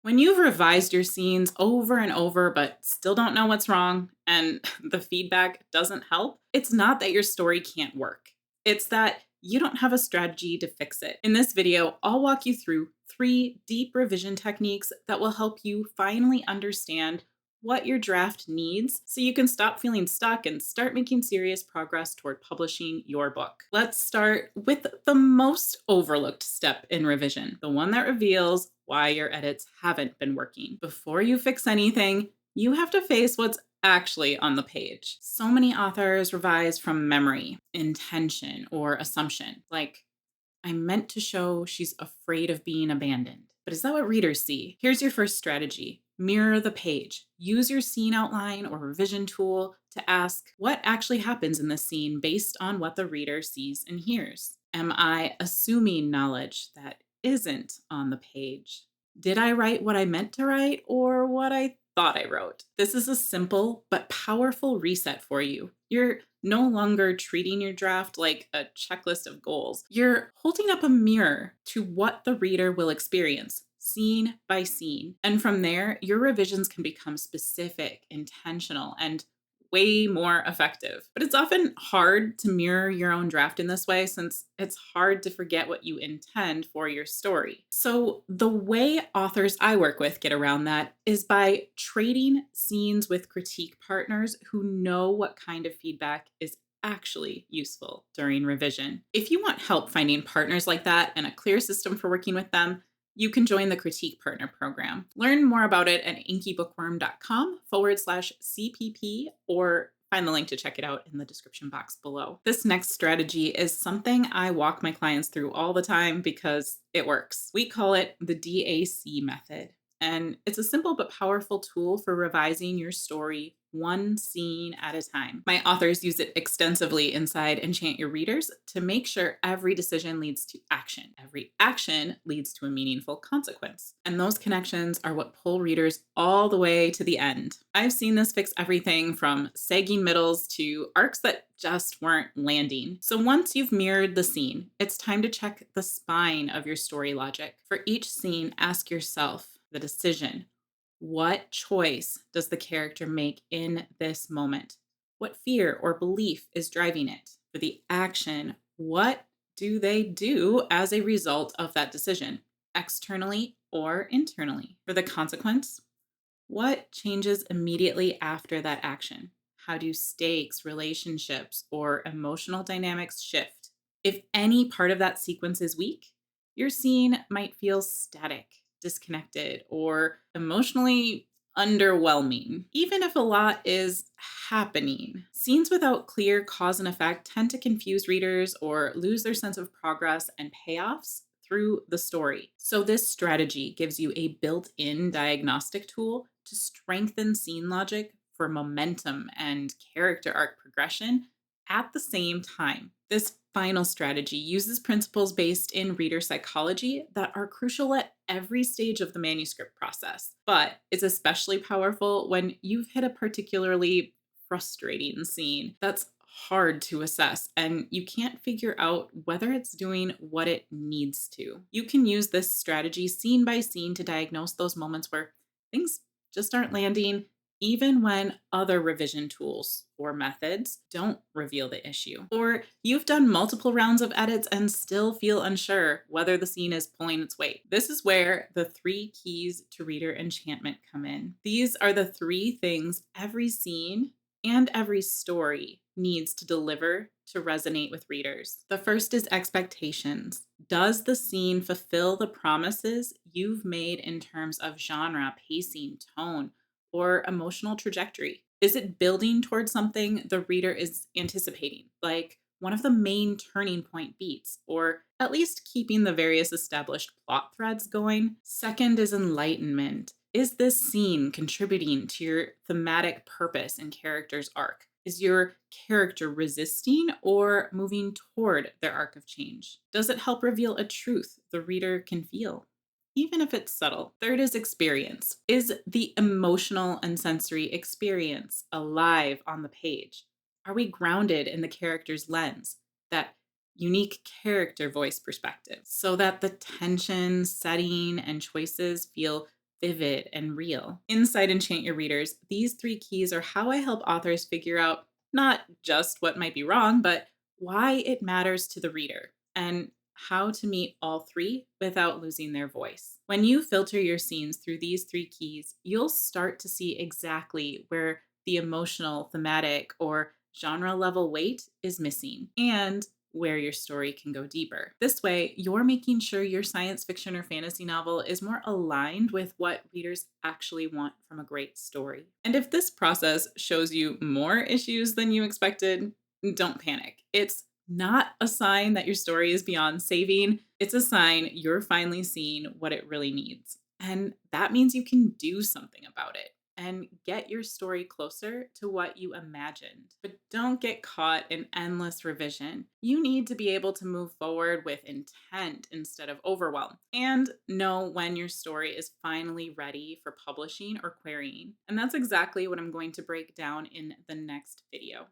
When you've revised your scenes over and over but still don't know what's wrong and the feedback doesn't help, it's not that your story can't work. It's that you don't have a strategy to fix it. In this video, I'll walk you through 3 deep revision techniques that will help you finally understand what your draft needs so you can stop feeling stuck and start making serious progress toward publishing your book. Let's start with the most overlooked step in revision, the one that reveals why your edits haven't been working. Before you fix anything, you have to face what's actually on the page. So many authors revise from memory, intention, or assumption, like, I meant to show she's afraid of being abandoned. But is that what readers see? Here's your first strategy: mirror the page. Use your scene outline or revision tool to ask what actually happens in the scene based on what the reader sees and hears. Am I assuming knowledge that isn't on the page? Did I write what I meant to write or what I thought I wrote? This is a simple but powerful reset for you. You're no longer treating your draft like a checklist of goals. You're holding up a mirror to what the reader will experience, scene by scene. And from there, your revisions can become specific, intentional, and way more effective. But it's often hard to mirror your own draft in this way since it's hard to forget what you intend for your story. So, the way authors I work with get around that is by trading scenes with critique partners who know what kind of feedback is actually useful during revision. If you want help finding partners like that and a clear system for working with them, you can join the Critique Partner Program. Learn more about it at inkybookworm.com/CPP or find the link to check it out in the description box below. This next strategy is something I walk my clients through all the time because it works. We call it the DAC method, and it's a simple but powerful tool for revising your story one scene at a time. My authors use it extensively inside Enchant Your Readers to make sure every decision leads to action. Every action leads to a meaningful consequence. And those connections are what pull readers all the way to the end. I've seen this fix everything from sagging middles to arcs that just weren't landing. So once you've mirrored the scene, it's time to check the spine of your story logic. For each scene, ask yourself the decision: what choice does the character make in this moment? What fear or belief is driving it? For the action, what do they do as a result of that decision, externally or internally? For the consequence, what changes immediately after that action? How do stakes, relationships, or emotional dynamics shift? If any part of that sequence is weak, your scene might feel static, disconnected, or emotionally underwhelming. Even if a lot is happening, scenes without clear cause and effect tend to confuse readers or lose their sense of progress and payoffs through the story. So, this strategy gives you a built in diagnostic tool to strengthen scene logic for momentum and character arc progression at the same time. This final strategy uses principles based in reader psychology that are crucial at every stage of the manuscript process, but it's especially powerful when you've hit a particularly frustrating scene that's hard to assess and you can't figure out whether it's doing what it needs to. You can use this strategy scene by scene to diagnose those moments where things just aren't landing, even when other revision tools or methods don't reveal the issue. Or you've done multiple rounds of edits and still feel unsure whether the scene is pulling its weight. This is where the 3 keys to reader enchantment come in. These are the 3 things every scene and every story needs to deliver to resonate with readers. The first is expectations. Does the scene fulfill the promises you've made in terms of genre, pacing, tone, or emotional trajectory? Is it building towards something the reader is anticipating, like one of the main turning point beats, or at least keeping the various established plot threads going? Second is enlightenment. Is this scene contributing to your thematic purpose and character's arc? Is your character resisting or moving toward their arc of change? Does it help reveal a truth the reader can feel, even if it's subtle? Third is experience. Is the emotional and sensory experience alive on the page? Are we grounded in the character's lens, that unique character voice perspective, so that the tension, setting, and choices feel vivid, and real. Inside Enchant Your Readers, these three keys are how I help authors figure out not just what might be wrong, but why it matters to the reader and how to meet all three without losing their voice. When you filter your scenes through these three keys, you'll start to see exactly where the emotional, thematic, or genre level weight is missing and where your story can go deeper. This way, you're making sure your science fiction or fantasy novel is more aligned with what readers actually want from a great story. And if this process shows you more issues than you expected, don't panic. It's not a sign that your story is beyond saving. It's a sign you're finally seeing what it really needs. And that means you can do something about it and get your story closer to what you imagined. But don't get caught in endless revision. You need to be able to move forward with intent instead of overwhelm and know when your story is finally ready for publishing or querying. And that's exactly what I'm going to break down in the next video.